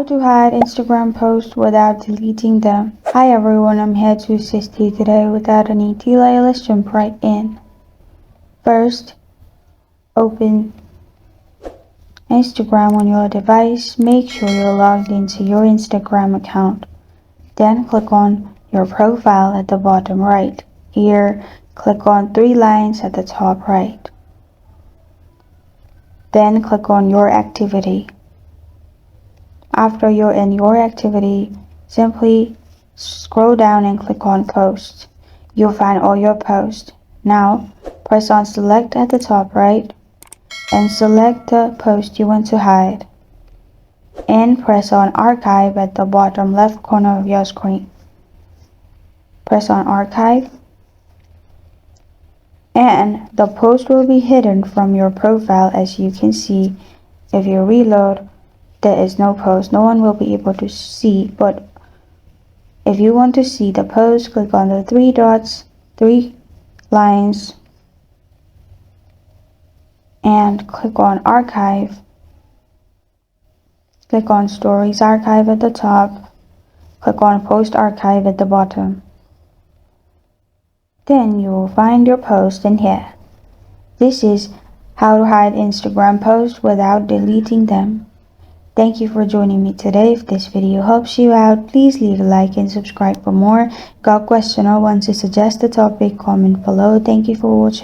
How to hide Instagram posts without deleting them. Hi everyone, I'm here to assist you today. Without any delay, let's jump right in. First, open Instagram on your device. Make sure you're logged into your Instagram account. Then click on your profile at the bottom right. Here, click on three lines at the top right. Then click on your activity. After you're in your activity, simply scroll down and click on post. You'll find all your posts. Now, press on select at the top right and select the post you want to hide. And press on archive at the bottom left corner of your screen. Press on archive and the post will be hidden from your profile. As you can see, if you reload, there is no post. No one will be able to see, but if you want to see the post, click on the three dots, three lines, and click on archive. Click on stories archive at the top. Click on post archive at the bottom. Then you will find your post in here. This is how to hide Instagram posts without deleting them. Thank you for joining me today. If this video helps you out, please leave a like and subscribe for more. Got a question or want to suggest a topic, comment below. Thank you for watching.